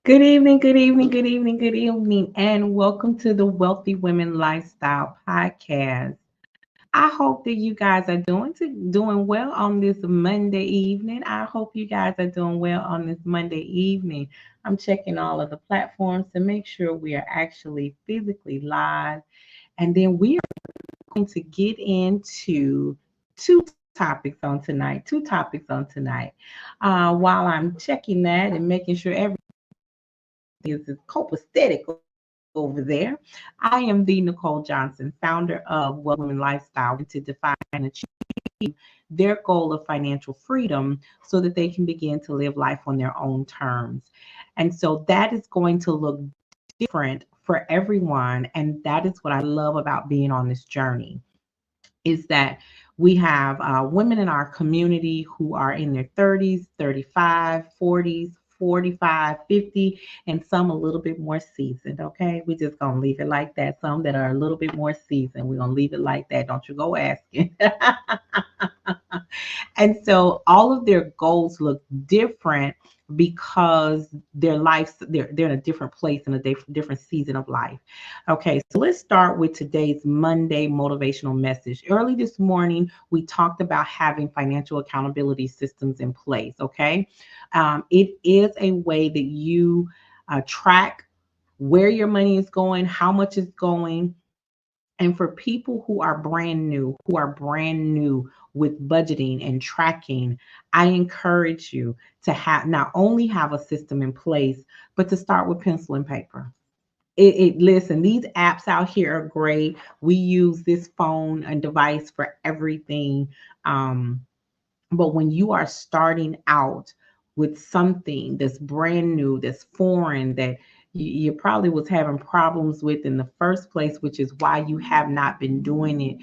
Good evening, good evening, good evening, good evening, and welcome to the Wealthy Women Lifestyle Podcast. I hope that you guys are doing well on this Monday evening. I hope you guys are doing well on this Monday evening. I'm checking all of the platforms to make sure we are actually physically live, and then we are going to get into two topics on tonight. Two topics on tonight. While I'm checking that and making sure is copacetic over there. I am the Nicole Johnson, founder of Wealthy Women Lifestyle, to define and achieve their goal of financial freedom so that they can begin to live life on their own terms. And so that is going to look different for everyone. And that is what I love about being on this journey is that we have women in our community who are in their 30s, 35, 40s, 45, 50, and some a little bit more seasoned. Okay. We're just going to leave it like that. Some that are a little bit more seasoned. We're going to leave it like that. Don't you go asking. And so all of their goals look different because their lives they're in a different place in a different season of life. Okay, so let's start with today's Monday motivational message. Early this morning, we talked about having financial accountability systems in place. Okay, it is a way that you track where your money is going, how much is going, and for people who are brand new with budgeting and tracking, I encourage you to have not only have a system in place, but to start with pencil and paper. Listen, these apps out here are great. We use this phone and device for everything. Um, but when you are starting out with something that's brand new, that's foreign, that you probably was having problems with in the first place, which is why you have not been doing it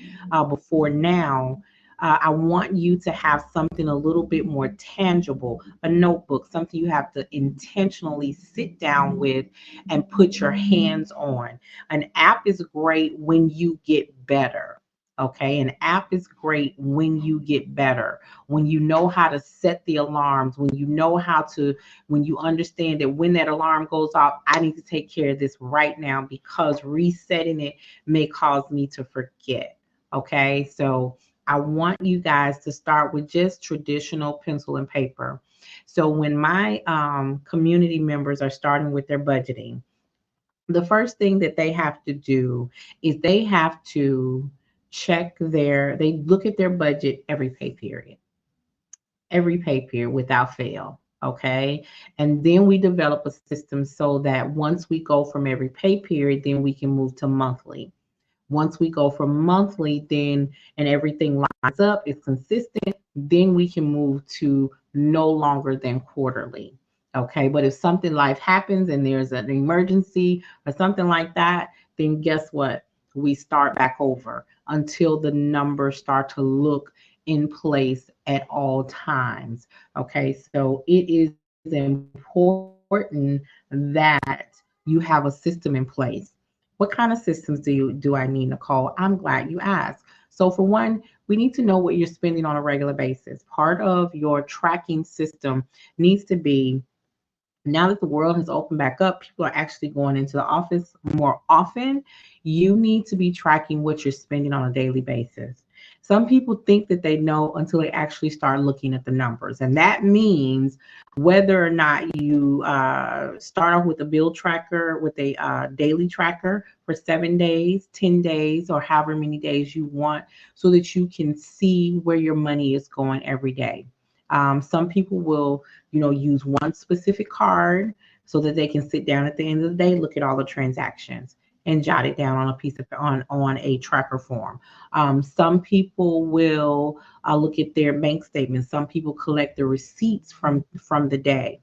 before now. I want you to have something a little bit more tangible, a notebook, something you have to intentionally sit down with and put your hands on. An app is great when you get better. Okay, an app is great when you get better, when you know how to set the alarms, when you understand that when that alarm goes off, I need to take care of this right now because resetting it may cause me to forget. Okay, so I want you guys to start with just traditional pencil and paper. So when my community members are starting with their budgeting, the first thing that they have to do is they have to they look at their budget every pay period without fail. Okay. And then we develop a system so that once we go from every pay period, then we can move to monthly. Once we go from monthly, then and everything lines up, it's consistent, then we can move to no longer than quarterly. Okay. But if something life happens and there's an emergency or something like that, then guess what? We start back over until the numbers start to look in place at all times. Okay. So it is important that you have a system in place. What kind of systems do I need, Nicole? I'm glad you asked. So for one, we need to know what you're spending on a regular basis. Part of your tracking system needs to be, now that the world has opened back up, people are actually going into the office more often. You need to be tracking what you're spending on a daily basis. Some people think that they know until they actually start looking at the numbers. And that means whether or not you start off with a bill tracker, with a daily tracker for 7 days, 10 days, or however many days you want, so that you can see where your money is going every day. Some people will, use one specific card so that they can sit down at the end of the day, look at all the transactions and jot it down on a piece of on a tracker form. Some people will look at their bank statements. Some people collect the receipts from the day.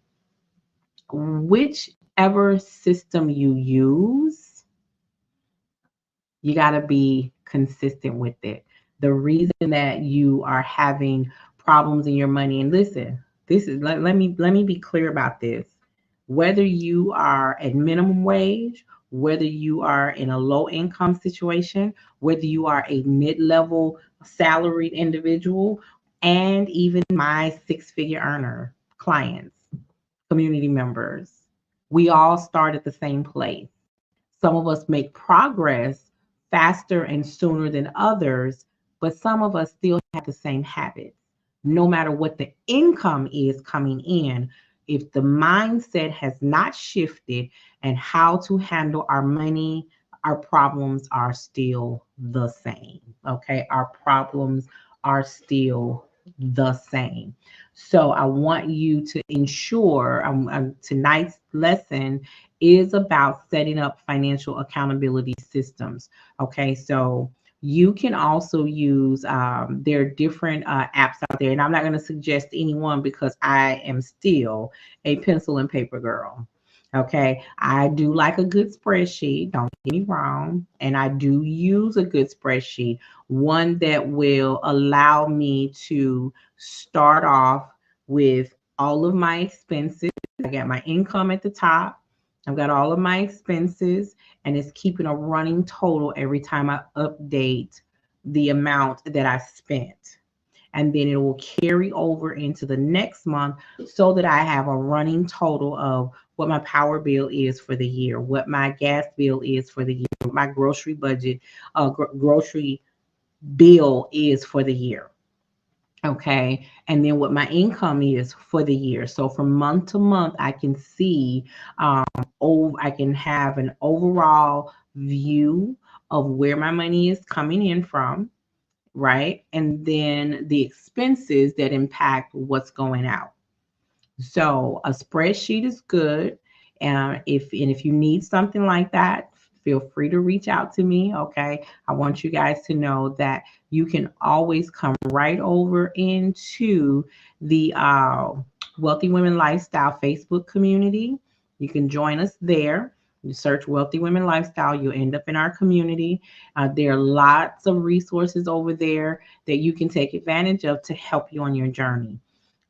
Whichever system you use, you got to be consistent with it. The reason that you are having problems in your money, and listen, let me be clear about this. Whether you are at minimum wage, whether you are in a low income situation, whether you are a mid-level salaried individual, and even my six-figure earner clients, community members, We all start at the same place. Some of us make progress faster and sooner than others, but some of us still have the same habits. No matter what the income is coming in, if the mindset has not shifted and how to handle our money, our problems are still the same. Okay. Our problems are still the same. So I want you to ensure tonight's lesson is about setting up financial accountability systems. Okay, so you can also use there are different apps out there, and I'm not going to suggest anyone because I am still a pencil and paper girl. Okay, I do like a good spreadsheet, don't get me wrong, and I do use a good spreadsheet, one that will allow me to start off with all of my expenses. I got my income at the top. I've got all of my expenses, and it's keeping a running total every time I update the amount that I spent. And then it will carry over into the next month so that I have a running total of what my power bill is for the year, what my gas bill is for the year, what my grocery budget, grocery bill is for the year. Okay. And then what my income is for the year. So from month to month, I can see, I can have an overall view of where my money is coming in from, right? And then the expenses that impact what's going out. So a spreadsheet is good. If you need something like that, feel free to reach out to me. Okay. I want you guys to know that you can always come right over into the Wealthy Women Lifestyle Facebook community. You can join us there. You search Wealthy Women Lifestyle, you'll end up in our community. There are lots of resources over there that you can take advantage of to help you on your journey.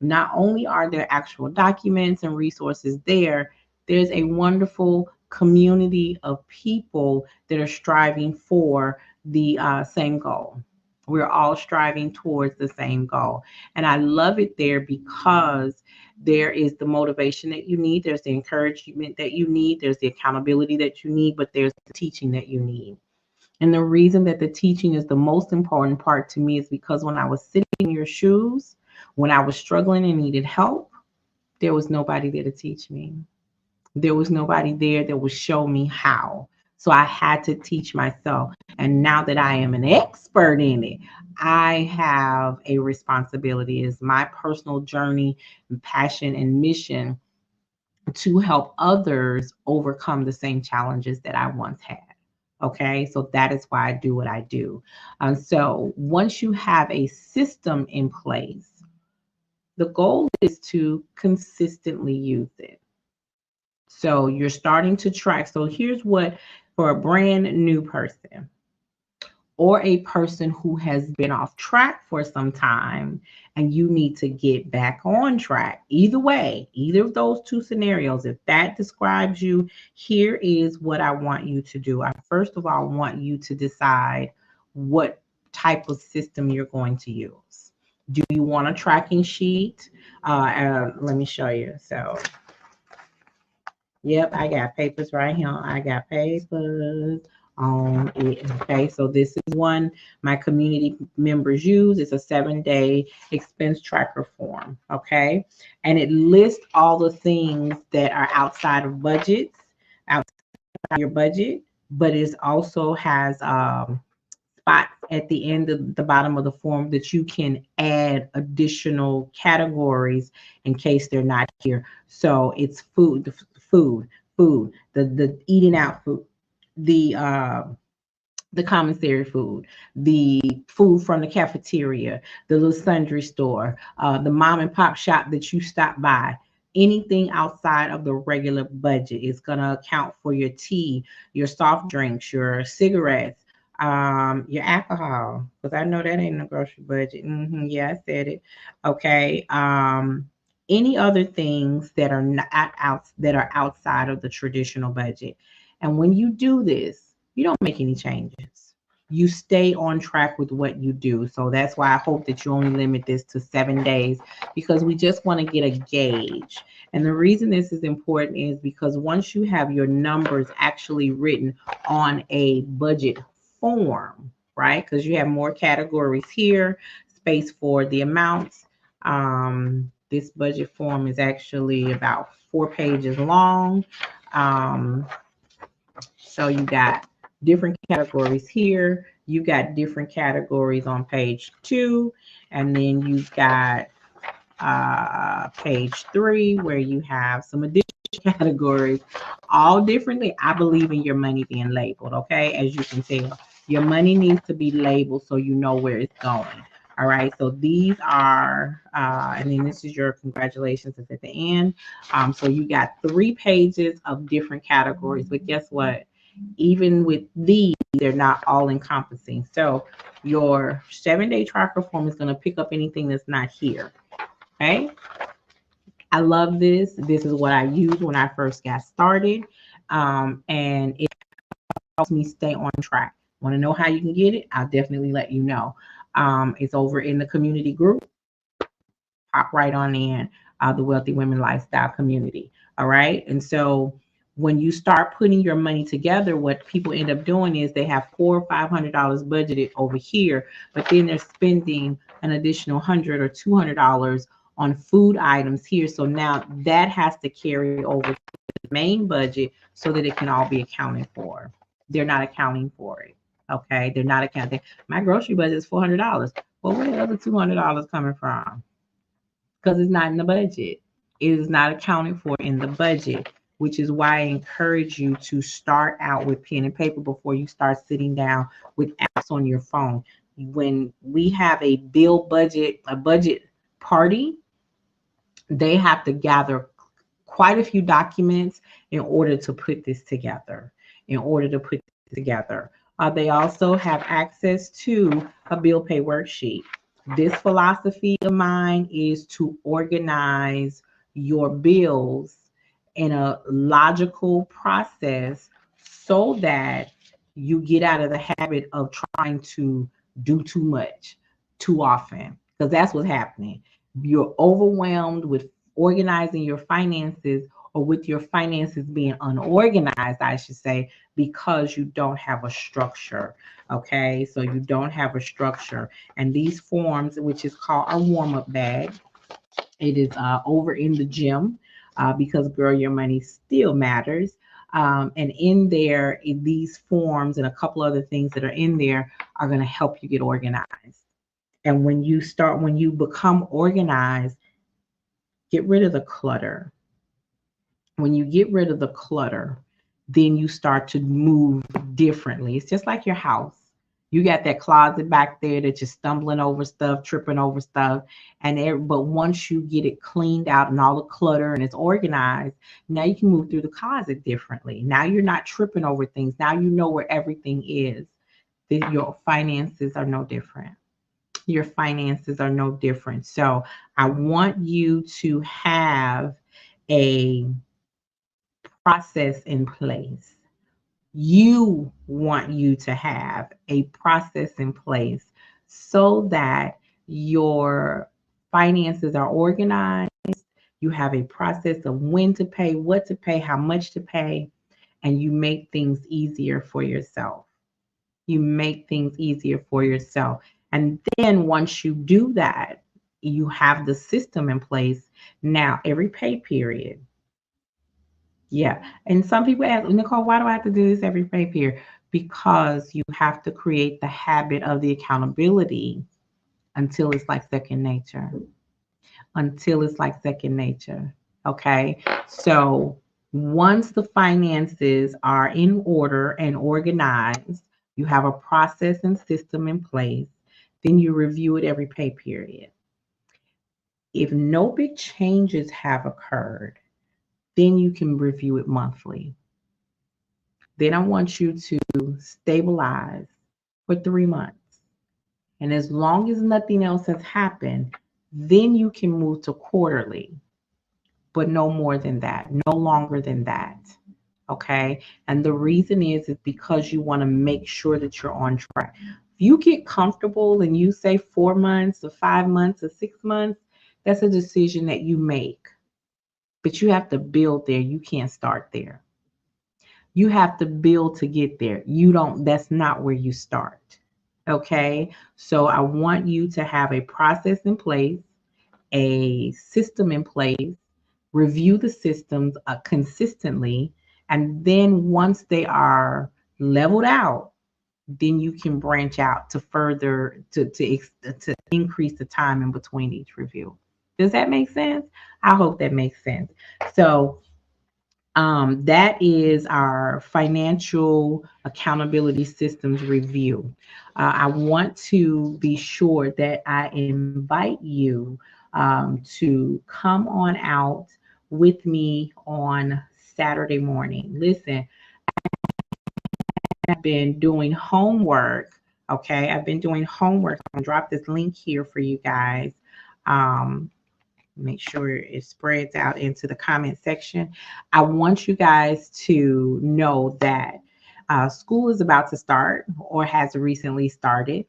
Not only are there actual documents and resources there, there's a wonderful community of people that are striving for the same goal. We're all striving towards the same goal. And I love it there because there is the motivation that you need, there's the encouragement that you need, there's the accountability that you need, but there's the teaching that you need. And the reason that the teaching is the most important part to me is because when I was sitting in your shoes, when I was struggling and needed help, there was nobody there to teach me. There was nobody there that would show me how. So I had to teach myself. And now that I am an expert in it, I have a responsibility. It's my personal journey and passion and mission to help others overcome the same challenges that I once had. Okay, so that is why I do what I do. So once you have a system in place, the goal is to consistently use it. So you're starting to track. So here's what, for a brand new person or a person who has been off track for some time and you need to get back on track. Either way, either of those two scenarios, if that describes you, here is what I want you to do. I first of all want you to decide what type of system you're going to use. Do you want a tracking sheet? Let me show you. So yep, I got papers right here. I got papers on it. Okay, so this is one my community members use. It's a 7-day expense tracker form. Okay, and it lists all the things that are outside of budgets, outside your budget, but it also has spots at the end of the bottom of the form that you can add additional categories in case they're not here. So it's food, the eating out food, the commissary food, the food from the cafeteria, the little sundry store, the mom and pop shop that you stop by. Anything outside of the regular budget is going to account for your tea, your soft drinks, your cigarettes, your alcohol, because I know that ain't a grocery budget. Yeah, I said it. Okay. Any other things that are not that are outside of the traditional budget. And when you do this, you don't make any changes. you stay on track with what you do. So that's why I hope that you only limit this to 7 days, because we just want to get a gauge. And the reason this is important is because once you have your numbers actually written on a budget form, right? Because you have more categories here, space for the amounts. This budget form is actually about 4 pages long. Um, so you got different categories here. You got different categories on page 2, and then you've got page 3 where you have some additional categories, all differently. I believe in your money being labeled. Okay, as you can tell, your money needs to be labeled so you know where it's going. All right, so these are, and then this is your congratulations is at the end. So you got 3 pages of different categories, but guess what? Even with these, they're not all encompassing. So your 7-day tracker form is going to pick up anything that's not here. Okay. I love this. This is what I used when I first got started. And it helps me stay on track. Want to know how you can get it? I'll definitely let you know. It's over in the community group. Pop right on in, the Wealthy Women Lifestyle community. All right. And so when you start putting your money together, what people end up doing is they have $400 or $500 budgeted over here, but then they're spending an additional $100 or $200 on food items here. So now that has to carry over to the main budget so that it can all be accounted for. They're not accounting for it. Okay. They're not accounting. My grocery budget is $400. Well, where the other $200 coming from? Because it's not in the budget. It is not accounted for in the budget, which is why I encourage you to start out with pen and paper before you start sitting down with apps on your phone. When we have a budget party, they have to gather quite a few documents in order to put this together. They also have access to a bill pay worksheet. This philosophy of mine is to organize your bills in a logical process so that you get out of the habit of trying to do too much too often, because that's what's happening. You're overwhelmed with organizing your finances, or with your finances being unorganized, I should say, because you don't have a structure. Okay, so you don't have a structure. And these forms, which is called a warm-up bag, it is over in the gym, because girl, your money still matters. And in there, these forms and a couple other things that are in there are going to help you get organized. And when you become organized, get rid of the clutter. When you get rid of the clutter, then you start to move differently. It's just like your house. You got that closet back there that you're stumbling over stuff, tripping over stuff. But once you get it cleaned out and all the clutter and it's organized, now you can move through the closet differently. Now you're not tripping over things. Now you know where everything is. Your finances are no different. Your finances are no different. So I want you to have a process in place. You want you to have a process in place so that your finances are organized. You have a process of when to pay, what to pay, how much to pay, and you make things easier for yourself. You make things easier for yourself. And then once you do that, you have the system in place. Now, every pay period. Yeah. And some people ask, Nicole, why do I have to do this every pay period? Because you have to create the habit of the accountability until it's like second nature. Until it's like second nature. Okay. So once the finances are in order and organized, you have a process and system in place, then you review it every pay period. If no big changes have occurred, then you can review it monthly. Then I want you to stabilize for 3 months. And as long as nothing else has happened, then you can move to quarterly, but no more than that, no longer than that. Okay. And the reason is because you want to make sure that you're on track. If you get comfortable and you say 4 months or 5 months or 6 months, that's a decision that you make. But you have to build there. You can't start there. You have to build to get there. That's not where you start. Okay. So I want you to have a process in place, a system in place, review the systems consistently, and then once they are leveled out, then you can branch out to further to increase the time in between each review. Does that make sense? I hope that makes sense. So that is our financial accountability systems review. I want to be sure that I invite you to come on out with me on Saturday morning. Listen, I've been doing homework. Okay, I've been doing homework. I'm gonna drop this link here for you guys. Um, Make sure it spreads out into the comment section. I want you guys to know that school is about to start or has recently started.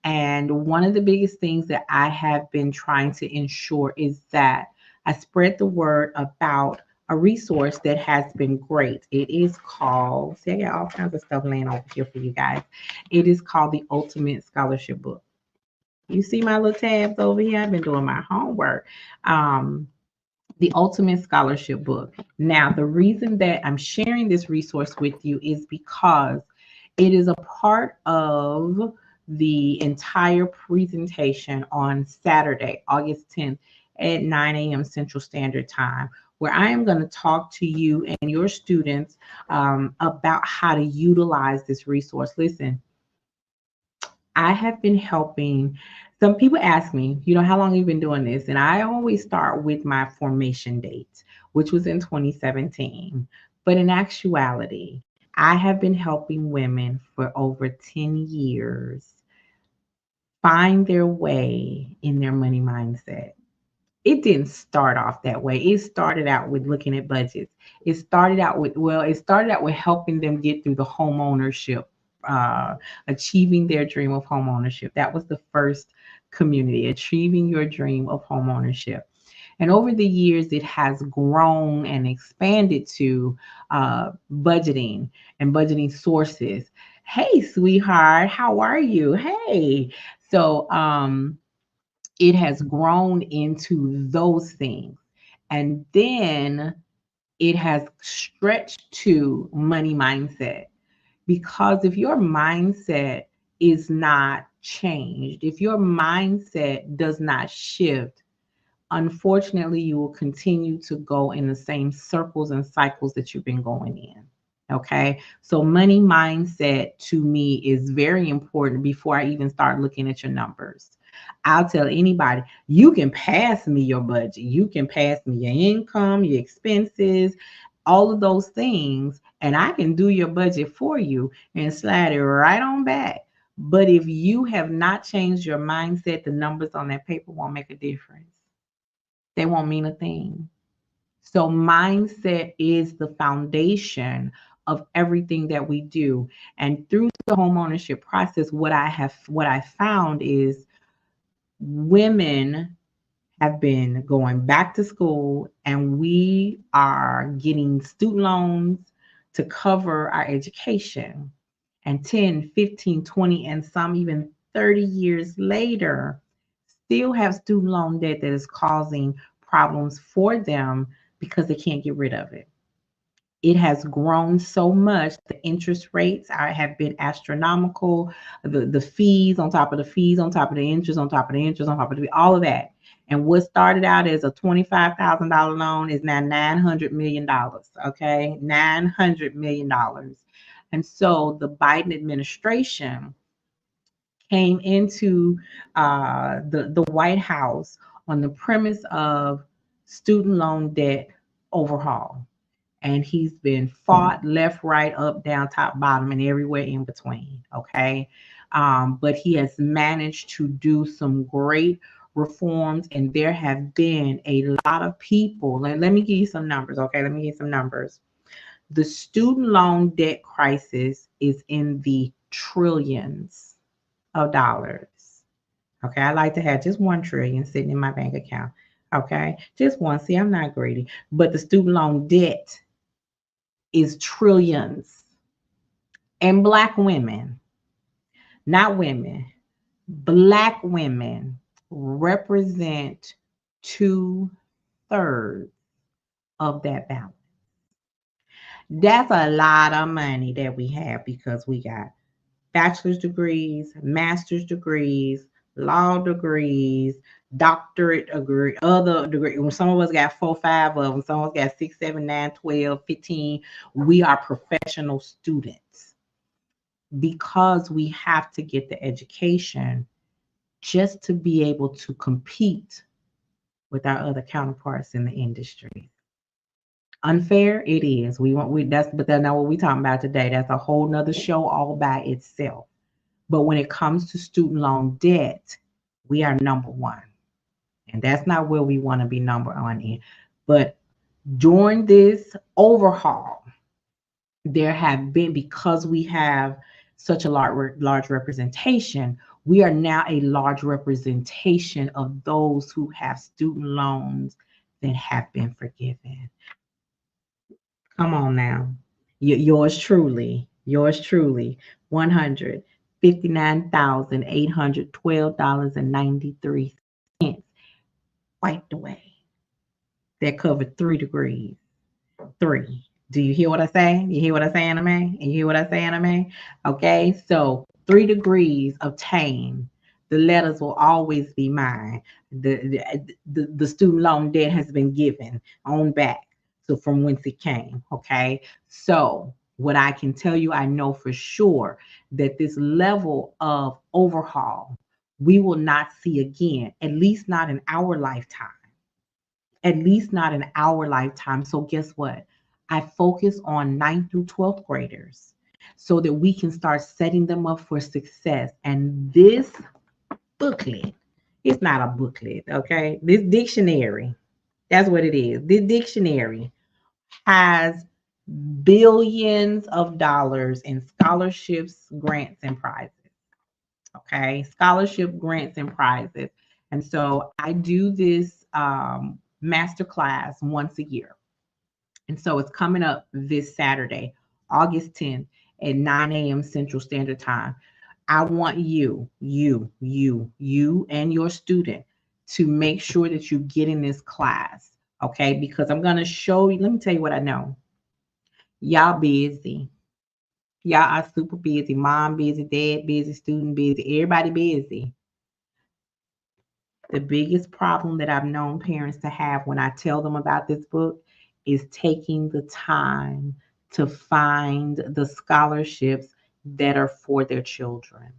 And one of the biggest things that I have been trying to ensure is that I spread the word about a resource that has been great. It is called, see, I got all kinds of stuff laying over here for you guys. It is called the Ultimate Scholarship Book. You see my little tabs over here? I've been doing my homework. Um, the Ultimate Scholarship Book. Now, the reason that I'm sharing this resource with you is because it is a part of the entire presentation on Saturday, August 10th at 9 a.m. Central Standard Time, where I am going to talk to you and your students about how to utilize this resource. Listen, I have been helping. Some people ask me, how long have you been doing this? And I always start with my formation date, which was in 2017. But in actuality, I have been helping women for over 10 years find their way in their money mindset. It didn't start off that way. It started out with looking at budgets. It started out with helping them get through the home ownership, achieving their dream of home ownership. That was the first community, achieving your dream of home ownership. And over the years, it has grown and expanded to budgeting and budgeting sources. Hey, sweetheart, how are you? Hey. So, it has grown into those things. And then it has stretched to money mindset. Because if your mindset is not changed, if your mindset does not shift, unfortunately, you will continue to go in the same circles and cycles that you've been going in. Okay. So, money mindset to me is very important before I even start looking at your numbers. I'll tell anybody, you can pass me your budget, you can pass me your income, your expenses, all of those things, and I can do your budget for you and slide it right on back. But if you have not changed your mindset, the numbers on that paper won't make a difference. They won't mean a thing. So mindset is the foundation of everything that we do. And through the homeownership process, what I found is women have been going back to school and we are getting student loans to cover our education. And 10, 15, 20, and some even 30 years later, still have student loan debt that is causing problems for them because they can't get rid of it. It has grown so much. The interest rates have been astronomical. The fees on top of the fees, on top of the interest, on top of the interest, on top of all of that. And what started out as a $25,000 loan is now $900 million. Okay, $900 million. And so the Biden administration came into the White House on the premise of student loan debt overhaul. And he's been fought left, right, up, down, top, bottom, and everywhere in between. Okay. But he has managed to do some great reforms, and there have been a lot of people. Let me give you some numbers. Okay. Let me give you some numbers. The student loan debt crisis is in the trillions of dollars. Okay, I like to have just 1 trillion sitting in my bank account. Okay, just one. See, I'm not greedy, but the student loan debt is trillions. And Black women, not women, Black women represent 2/3 of that balance. That's a lot of money that we have because we got bachelor's degrees, master's degrees, law degrees, doctorate degree, other degree. When some of us got 4, 5 of them, some of us got 6, 7, 9, 12, 15. We are professional students because we have to get the education just to be able to compete with our other counterparts in the industry. Unfair it is. But that's not what we're talking about today. That's a whole nother show all by itself. But when it comes to student loan debt, we are number one. And that's not where we want to be number one in. But during this overhaul, there have been, because we have such a large representation, we are now a large representation of those who have student loans that have been forgiven. Come on now. Yours truly, $159,812.93 wiped away. That covered 3 degrees. 3. Do you hear what I say? You hear what I say, anime? You hear what I say, anime? Okay, so 3 degrees obtained. The letters will always be mine. The student loan debt has been given on back. So from whence it came. Okay, so what I can tell you, I know for sure that this level of overhaul we will not see again, at least not in our lifetime. At least not in our lifetime. So guess what? I focus on 9th through 12th graders so that we can start setting them up for success. And this booklet, it's not a booklet, okay? This dictionary, that's what it is. This dictionary has billions of dollars in scholarships, grants, and prizes. Okay, scholarship, grants, and prizes. And so I do this master class once a year. And so it's coming up this Saturday, August 10th at 9 a.m. Central Standard Time. I want you, and your student to make sure that you get in this class, okay? Because I'm going to show you, let me tell you what I know. Y'all busy. Y'all are super busy. Mom busy, dad busy, student busy, everybody busy. The biggest problem that I've known parents to have when I tell them about this book is taking the time to find the scholarships that are for their children.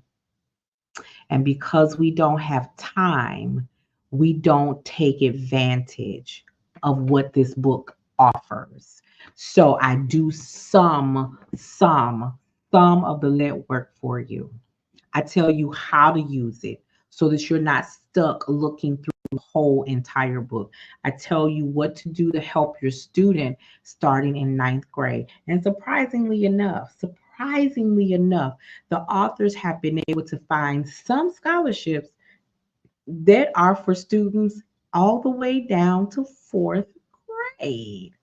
And because we don't have time, we don't take advantage of what this book offers. So I do some of the legwork for you. I tell you how to use it so that you're not stuck looking through the whole entire book. I tell you what to do to help your student starting in 9th grade. And surprisingly enough, the authors have been able to find some scholarships that are for students all the way down to 4th grade.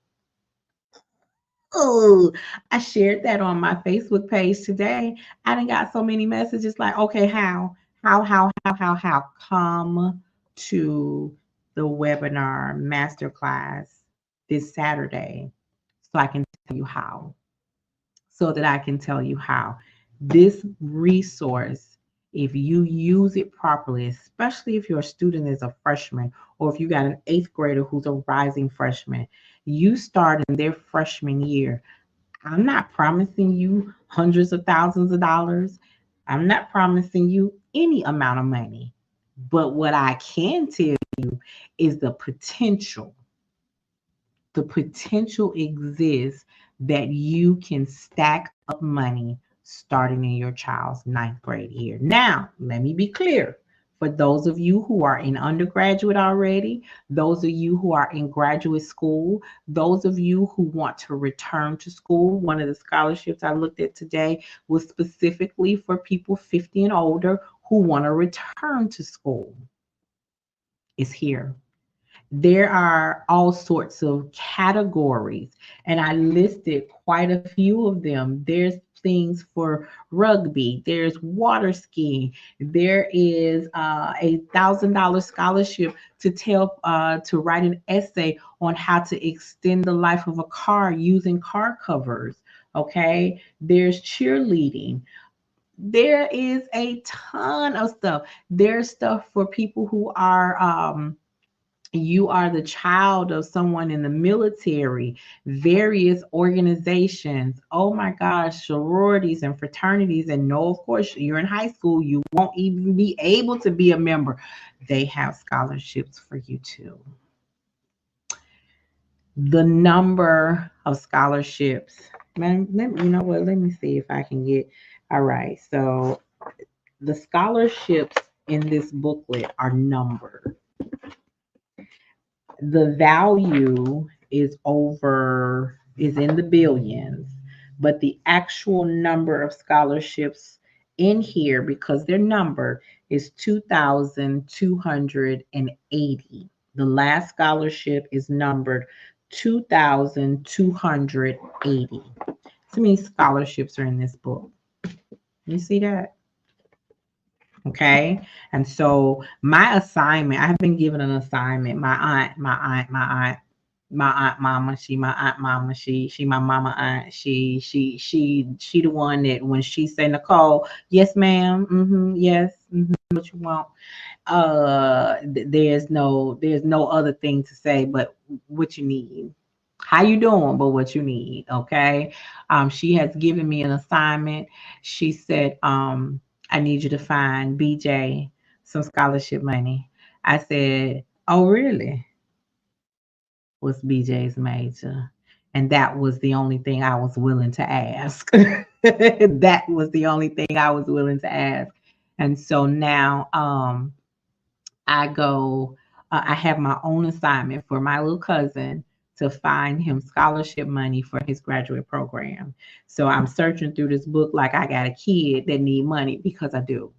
Oh, I shared that on my Facebook page today. I done got so many messages like, okay, how? Come to the webinar masterclass this Saturday so I can tell you how. So that I can tell you how. This resource, if you use it properly, especially if your student is a freshman or if you got an 8th grader who's a rising freshman, you start in their freshman year. I'm not promising you hundreds of thousands of dollars. I'm not promising you any amount of money. But what I can tell you is the potential. The potential exists that you can stack up money starting in your child's 9th grade year. Now, let me be clear. For those of you who are in undergraduate already, those of you who are in graduate school, those of you who want to return to school, one of the scholarships I looked at today was specifically for people 50 and older who want to return to school. It's here. There are all sorts of categories, and I listed quite a few of them. There's things for rugby, there's water skiing, there is $1,000 scholarship to write an essay on how to extend the life of a car using car covers. Okay, there's cheerleading. There is a ton of stuff. There's stuff for people who are you are the child of someone in the military, various organizations. Oh my gosh, sororities and fraternities. And no, of course, you're in high school, you won't even be able to be a member. They have scholarships for you too. The number of scholarships, man, you know what? Let me see if I can get. All right. So the scholarships in this booklet are numbered. The value is in the billions, but the actual number of scholarships in here, because they're numbered, is 2,280. The last scholarship is numbered 2,280. So many scholarships are in this book. You see that? Okay. And so my assignment, I have been given an assignment. My aunt mama, she my aunt mama, she my mama aunt. She the one that when she say, Nicole, yes, ma'am, yes, what you want? There's no other thing to say but what you need. How you doing, but what you need. Okay. She has given me an assignment. She said, I need you to find BJ some scholarship money. I said, oh, really? What's BJ's major? And that was the only thing I was willing to ask. That was the only thing I was willing to ask. And so now I go, I have my own assignment for my little cousin to find him scholarship money for his graduate program. So I'm searching through this book like I got a kid that need money, because I do.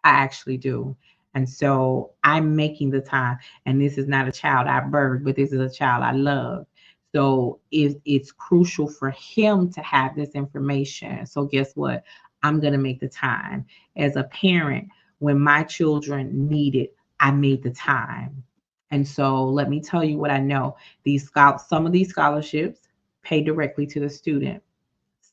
I actually do. And so I'm making the time. And this is not a child I birthed, but this is a child I love. So it's crucial for him to have this information. So guess what? I'm going to make the time. As a parent, when my children need it, I made the time. And so let me tell you what I know. Some of these scholarships pay directly to the student.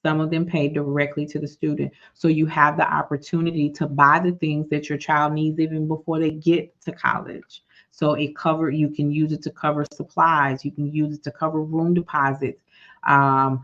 Some of them pay directly to the student. So you have the opportunity to buy the things that your child needs even before they get to college. So you can use it to cover supplies. You can use it to cover room deposits. Um,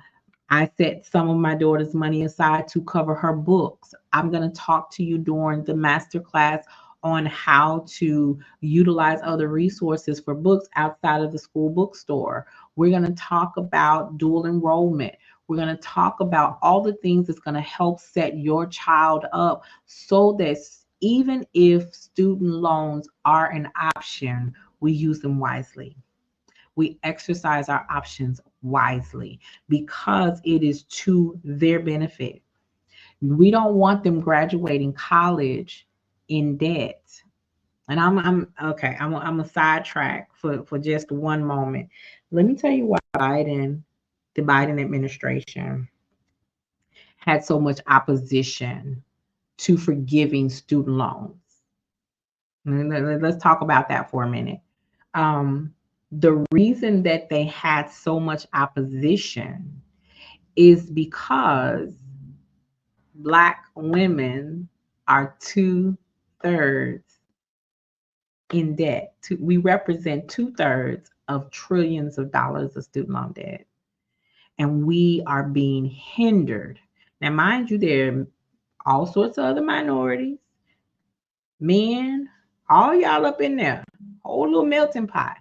I set some of my daughter's money aside to cover her books. I'm going to talk to you during the master class on how to utilize other resources for books outside of the school bookstore. We're going to talk about dual enrollment. We're going to talk about all the things that's going to help set your child up so that even if student loans are an option, we use them wisely. We exercise our options wisely because it is to their benefit. We don't want them graduating college in debt. And I'm okay. I'm a sidetrack for just one moment. Let me tell you why the Biden administration had so much opposition to forgiving student loans. Let's talk about that for a minute. The reason that they had so much opposition is because Black women are 2/3 in debt. We represent 2/3 of trillions of dollars of student loan debt. And we are being hindered. Now, mind you, there are all sorts of other minorities, men, all y'all up in there, whole little melting pot.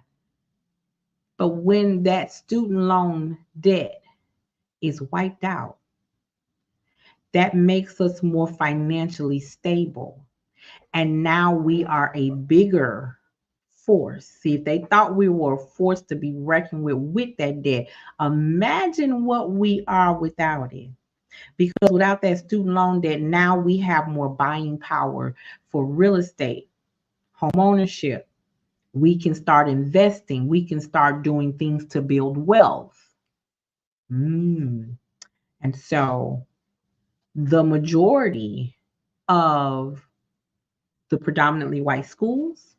But when that student loan debt is wiped out, that makes us more financially stable. And now we are a bigger force. See, if they thought we were a force to be reckoned with that debt, imagine what we are without it. Because without that student loan debt, now we have more buying power for real estate, home ownership. We can start investing. We can start doing things to build wealth. And so the majority of the predominantly white schools,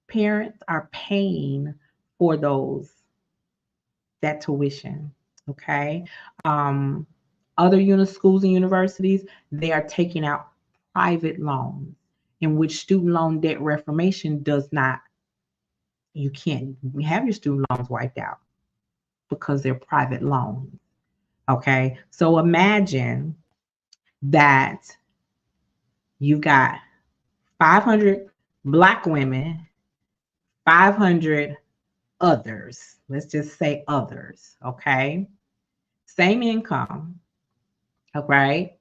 parents are paying for that tuition. Okay. Other schools and universities, they are taking out private loans in which student loan debt reformation does not, you can't have your student loans wiped out because they're private loans. Okay. So imagine that you've got 500 Black women, 500 others. Let's just say others. Okay. Same income. Okay.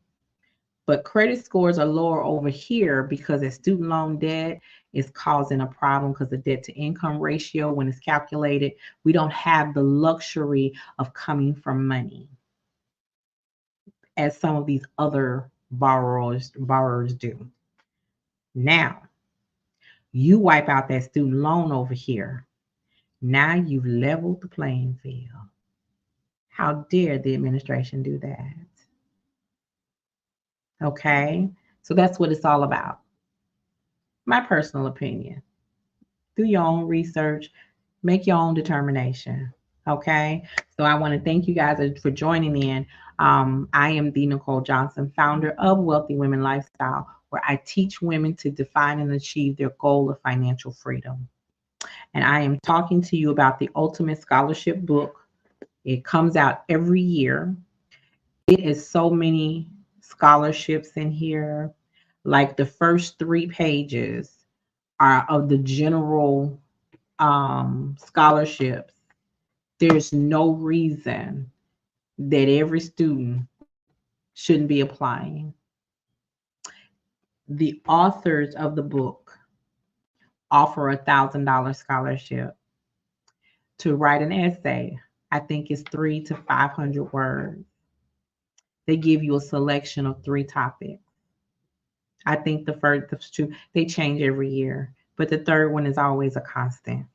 But credit scores are lower over here because the student loan debt is causing a problem because the debt to income ratio, when it's calculated, we don't have the luxury of coming from money as some of these other borrowers do. Now, you wipe out that student loan over here. Now you've leveled the playing field. How dare the administration do that? Okay, so that's what it's all about. My personal opinion. Do your own research, make your own determination. Okay, so I want to thank you guys for joining in. I am the Nicole Johnson, founder of Wealthy Women Lifestyle, where I teach women to define and achieve their goal of financial freedom. And I am talking to you about the Ultimate Scholarship book. It comes out every year. It is so many scholarships in here. Like the first 3 pages are of the general scholarships. There's no reason that every student shouldn't be applying. The authors of the book offer $1,000 scholarship to write an essay. I think it's 300 to 500 words. They give you a selection of 3 topics. I think the first 2, they change every year, but the third one is always a constant.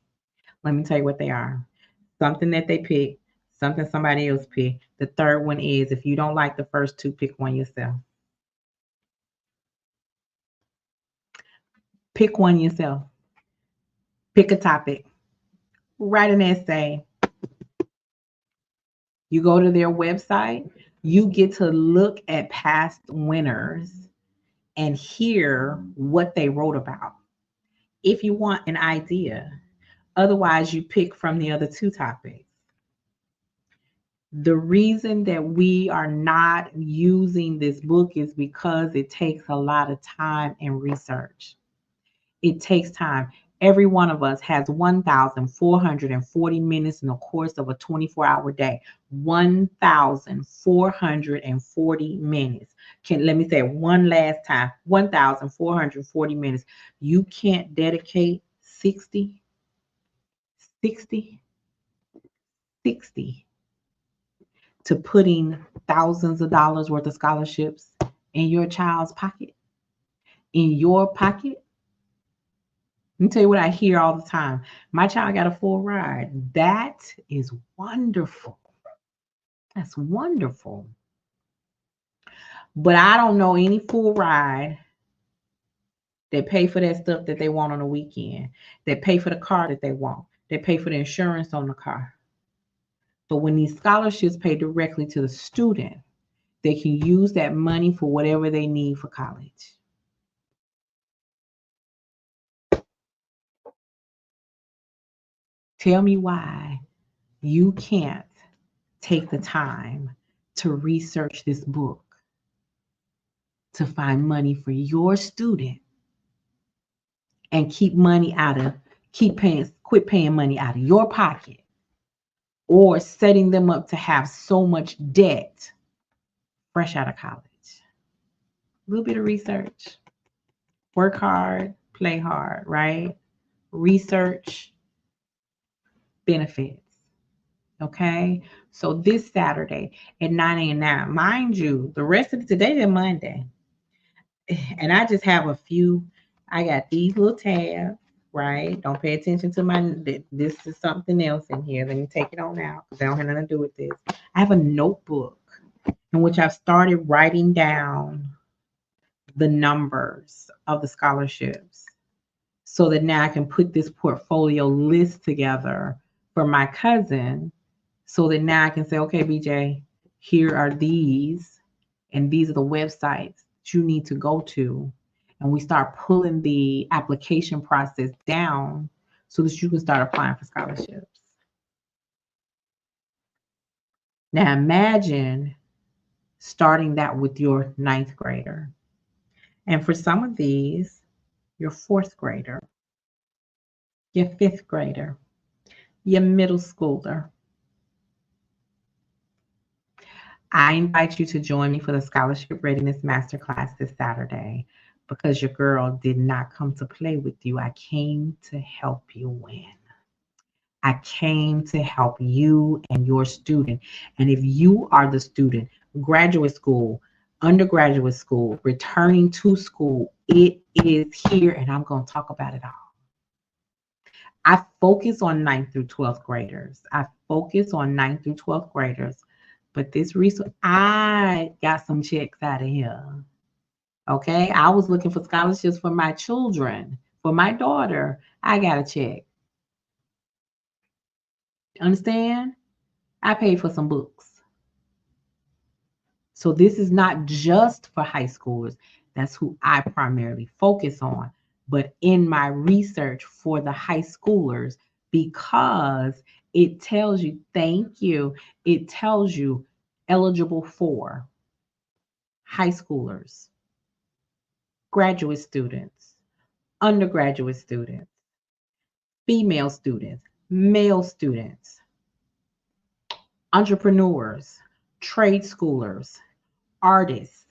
Let me tell you what they are. Something that they pick, something somebody else picked. The third one is, if you don't like the first 2, pick one yourself. Pick one yourself. Pick a topic. Write an essay. You go to their website, you get to look at past winners and hear what they wrote about. If you want an idea, otherwise you pick from the other 2 topics. The reason that we are not using this book is because it takes a lot of time and research. It takes time. Every one of us has 1,440 minutes in the course of a 24-hour day. 1,440 minutes. Let me say it one last time. 1,440 minutes. You can't dedicate 60 to putting thousands of dollars worth of scholarships in your child's pocket. In your pocket. Let me tell you what I hear all the time. My child got a full ride. That is wonderful. That's wonderful. But I don't know any full ride that pay for that stuff that they want on the weekend, that pay for the car that they want, that pay for the insurance on the car. But when these scholarships pay directly to the student, they can use that money for whatever they need for college. Tell me why you can't take the time to research this book to find money for your student and quit paying money out of your pocket, or setting them up to have so much debt fresh out of college. A little bit of research. Work hard, play hard, right? Research, benefits. Okay. So this Saturday at 9 a.m. Now, mind you, the rest of today is Monday. And I just have a few. I got these little tabs, right? Don't pay attention to this is something else in here. Let me take it on out because I don't have nothing to do with this. I have a notebook in which I've started writing down the numbers of the scholarships so that now I can put this portfolio list together for my cousin so that now I can say, okay, BJ, here are these, and these are the websites that you need to go to. And we start pulling the application process down so that you can start applying for scholarships. Now imagine starting that with your ninth grader. And for some of these, your fourth grader, your fifth grader, your middle schooler. I invite you to join me for the Scholarship Readiness Masterclass this Saturday because your girl did not come to play with you. I came to help you win. I came to help you and your student. And if you are the student, graduate school, undergraduate school, returning to school, it is here, and I'm going to talk about it all. I focus on 9th through 12th graders. I focus on 9th through 12th graders. But this resource, I got some checks out of here. Okay. I was looking for scholarships for my children. For my daughter, I got a check. Understand? I paid for some books. So this is not just for high schoolers. That's who I primarily focus on. But in my research for the high schoolers, because it tells you, thank you, it tells you eligible for high schoolers, graduate students, undergraduate students, female students, male students, entrepreneurs, trade schoolers, artists.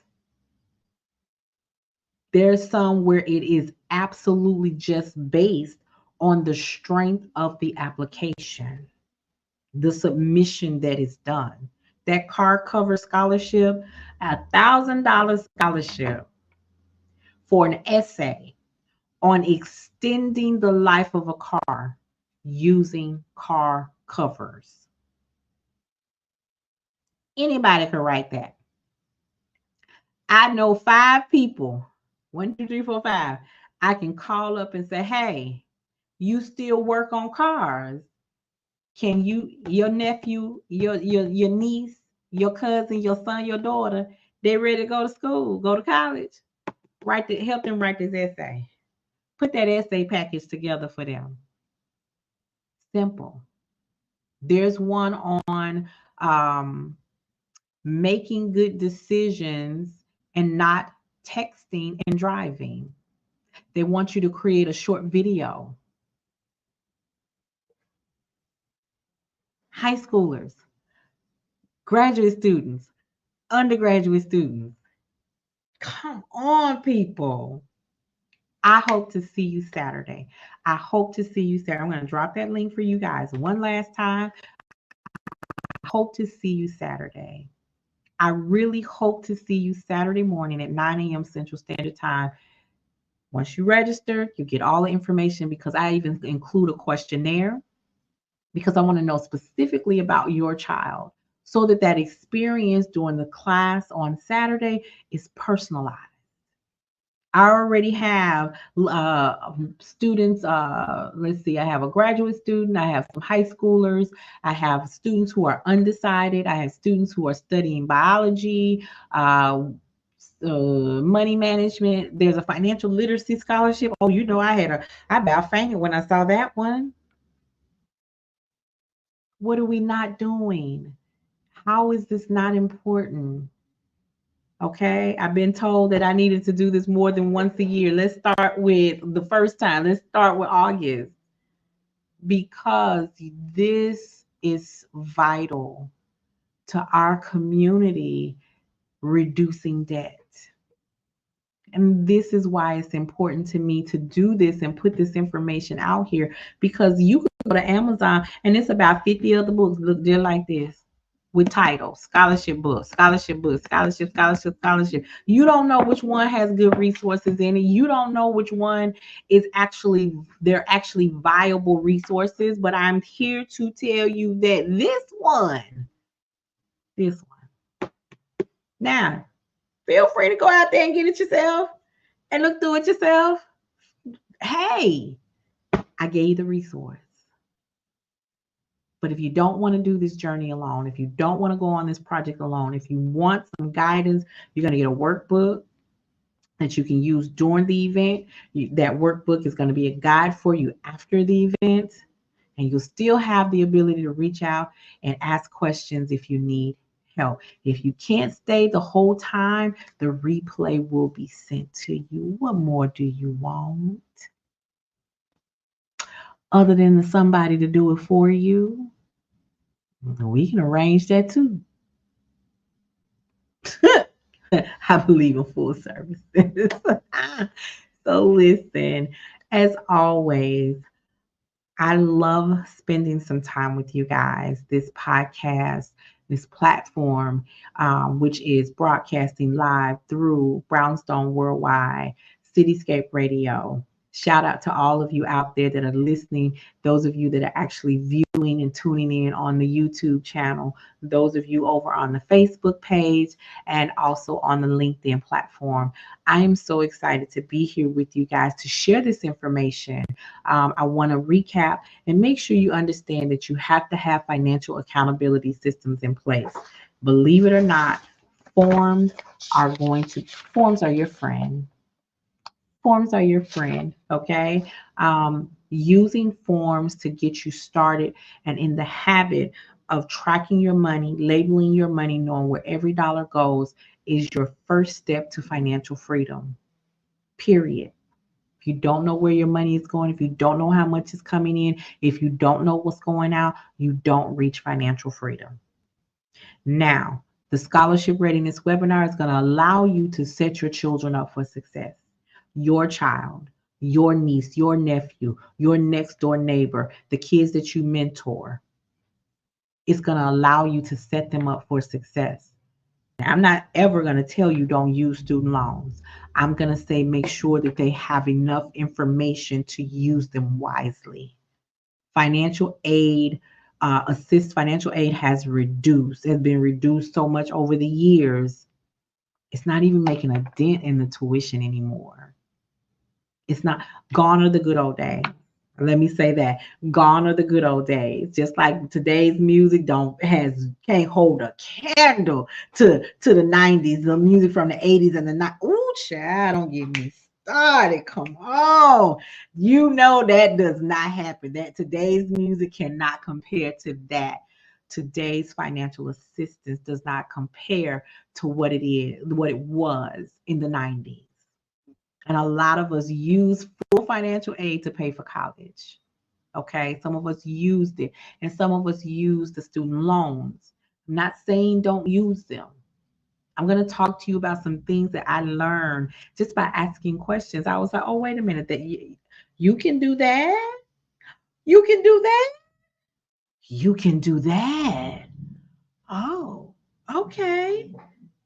There's some where it is absolutely just based on the strength of the application, the submission that is done. That car cover scholarship, $1,000 scholarship for an essay on extending the life of a car using car covers. Anybody can write that. I know 5 people, 1, 2, 3, 4, 5. I can call up and say, hey, you still work on cars. Can you, your nephew, your niece, your cousin, your son, your daughter, they ready to go to school, go to college? Help them write this essay. Put that essay package together for them. Simple. There's one on making good decisions and not texting and driving. They want you to create a short video. High schoolers, graduate students, undergraduate students. Come on, people. I hope to see you Saturday. I hope to see you Saturday. I'm going to drop that link for you guys one last time. I hope to see you Saturday. I really hope to see you Saturday morning at 9 a.m. Central Standard Time. Once you register, you get all the information because I even include a questionnaire because I want to know specifically about your child so that that experience during the class on Saturday is personalized. I already have students. Let's see, I have a graduate student. I have some high schoolers. I have students who are undecided. I have students who are studying biology, money management. There's a financial literacy scholarship. Oh, you know, I about fainted when I saw that one. What are we not doing? How is this not important? Okay, I've been told that I needed to do this more than once a year. Let's start with the first time. Let's start with August because this is vital to our community reducing debt. And this is why it's important to me to do this and put this information out here, because you can go to Amazon and it's about 50 other books look just like this with titles, scholarship books, scholarship books, scholarship, scholarship, scholarship. You don't know which one has good resources in it. You don't know which one is actually, they're actually viable resources. But I'm here to tell you that this one. Now, feel free to go out there and get it yourself and look through it yourself. Hey, I gave you the resource. But if you don't want to do this journey alone, if you don't want to go on this project alone, if you want some guidance, you're going to get a workbook that you can use during the event. That workbook is going to be a guide for you after the event, and you'll still have the ability to reach out and ask questions if you need help. If you can't stay the whole time, the replay will be sent to you. What more do you want? Other than somebody to do it for you, we can arrange that too. I believe in full services. So listen, as always, I love spending some time with you guys. This podcast, this platform, which is broadcasting live through Brownstone Worldwide, Cityscape Radio. Shout out to all of you out there that are listening, those of you that are actually viewing and tuning in on the YouTube channel, those of you over on the Facebook page, and also on the LinkedIn platform. I am so excited to be here with you guys to share this information. I want to recap and make sure you understand that you have to have financial accountability systems in place. Believe it or not, forms forms are your friend. Forms are your friend, okay? Using forms to get you started and in the habit of tracking your money, labeling your money, knowing where every dollar goes is your first step to financial freedom, period. If you don't know where your money is going, if you don't know how much is coming in, if you don't know what's going out, you don't reach financial freedom. Now, the scholarship readiness webinar is going to allow you to set your children up for success. Your child, your niece, your nephew, your next door neighbor, the kids that you mentor. It's going to allow you to set them up for success. I'm not ever going to tell you don't use student loans. I'm going to say make sure that they have enough information to use them wisely. Financial aid, financial aid has been reduced so much over the years. It's not even making a dent in the tuition anymore. It's not, gone are the good old days. Let me say that. Gone are the good old days. Just like today's music can't hold a candle to the 90s, the music from the 80s and the 90s. Ooh, child, don't get me started. Come on. You know that does not happen. That today's music cannot compare to that. Today's financial assistance does not compare to what it was in the 90s. And a lot of us use full financial aid to pay for college. Okay. Some of us used it, and some of us use the student loans. I'm not saying don't use them. I'm going to talk to you about some things that I learned just by asking questions. I was like, oh, wait a minute, that you can do that? You can do that? You can do that. Oh, okay.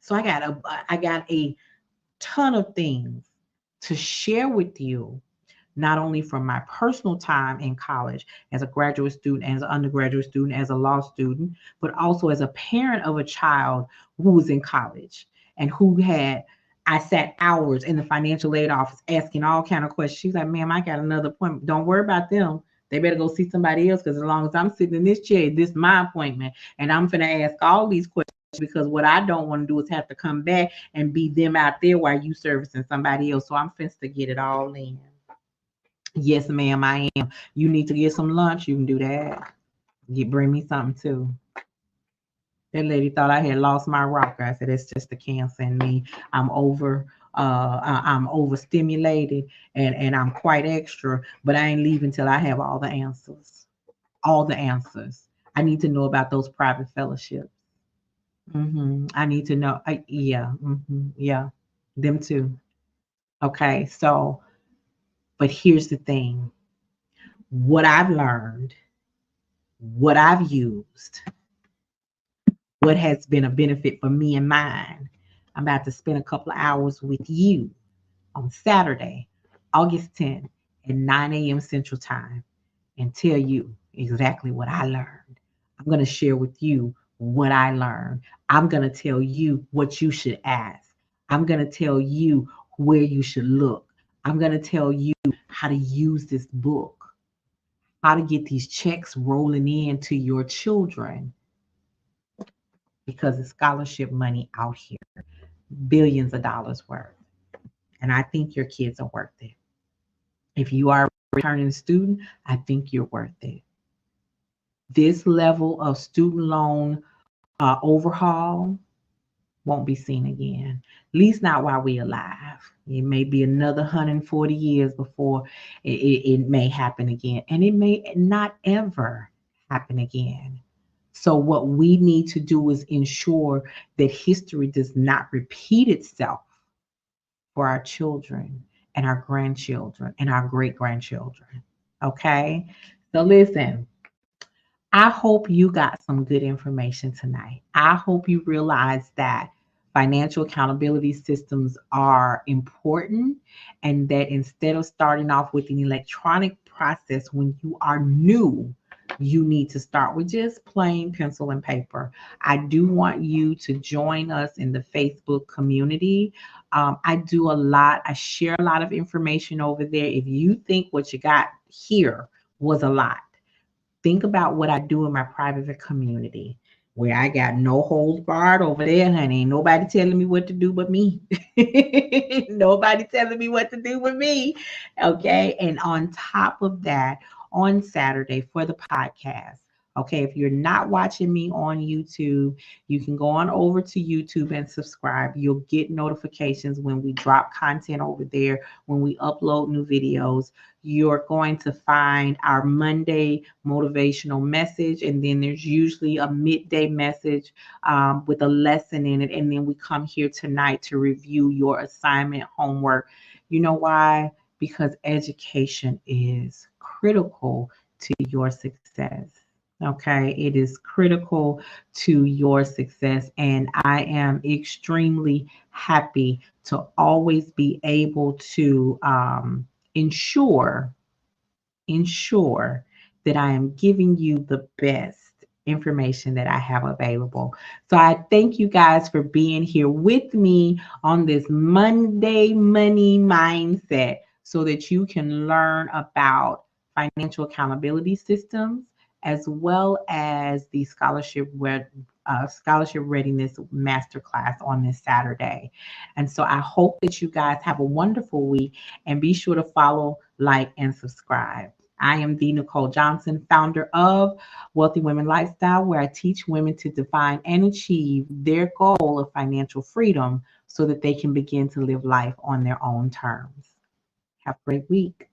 So I got a ton of things to share with you, not only from my personal time in college as a graduate student, as an undergraduate student, as a law student, but also as a parent of a child who was in college and I sat hours in the financial aid office asking all kind of questions. She's like, ma'am, I got another appointment. Don't worry about them. They better go see somebody else, because as long as I'm sitting in this chair, this is my appointment. And I'm going to ask all these questions, because what I don't want to do is have to come back and be them out there while you servicing somebody else. So I'm finna to get it all in. Yes, ma'am, I am. You need to get some lunch, you can do that. Bring me something too. That lady thought I had lost my rocker. I said, it's just the cancer in me. I'm overstimulated, and I'm quite extra, but I ain't leaving till I have all the answers. All the answers. I need to know about those private fellowships. I need to know. Yeah. Yeah. Them too. Okay, so, but here's the thing, what I've learned, what I've used, what has been a benefit for me and mine. I'm about to spend a couple of hours with you on Saturday, August 10th at 9 a.m. Central Time and tell you exactly what I learned. I'm going to share with you what I learned. I'm going to tell you what you should ask. I'm going to tell you where you should look. I'm going to tell you how to use this book, how to get these checks rolling in to your children because it's scholarship money out here, billions of dollars worth. And I think your kids are worth it. If you are a returning student, I think you're worth it. This level of student loan overhaul won't be seen again, at least not while we're alive. It may be another 140 years before it may happen again, and it may not ever happen again. So, what we need to do is ensure that history does not repeat itself for our children and our grandchildren and our great grandchildren. Okay? So, listen, I hope you got some good information tonight. I hope you realize that financial accountability systems are important and that instead of starting off with an electronic process when you are new, you need to start with just plain pencil and paper. I do want you to join us in the Facebook community. I do a lot, I share a lot of information over there. If you think what you got here was a lot, think about what I do in my private community where I got no holds barred over there, honey. Ain't nobody telling me what to do but me. Nobody telling me what to do but me. Okay. And on top of that, on Saturday for the podcast, okay, if you're not watching me on YouTube, you can go on over to YouTube and subscribe. You'll get notifications when we drop content over there, when we upload new videos. You're going to find our Monday motivational message, and then there's usually a midday message with a lesson in it. And then we come here tonight to review your assignment homework. You know why? Because education is critical to your success. Okay, it is critical to your success, and I am extremely happy to always be able to ensure ensure that I am giving you the best information that I have available. So I thank you guys for being here with me on this Monday Money Mindset so that you can learn about financial accountability systems as well as the scholarship readiness masterclass on this Saturday. And so I hope that you guys have a wonderful week and be sure to follow, like, and subscribe. I am the Nicole Johnson, founder of Wealthy Women Lifestyle, where I teach women to define and achieve their goal of financial freedom so that they can begin to live life on their own terms. Have a great week.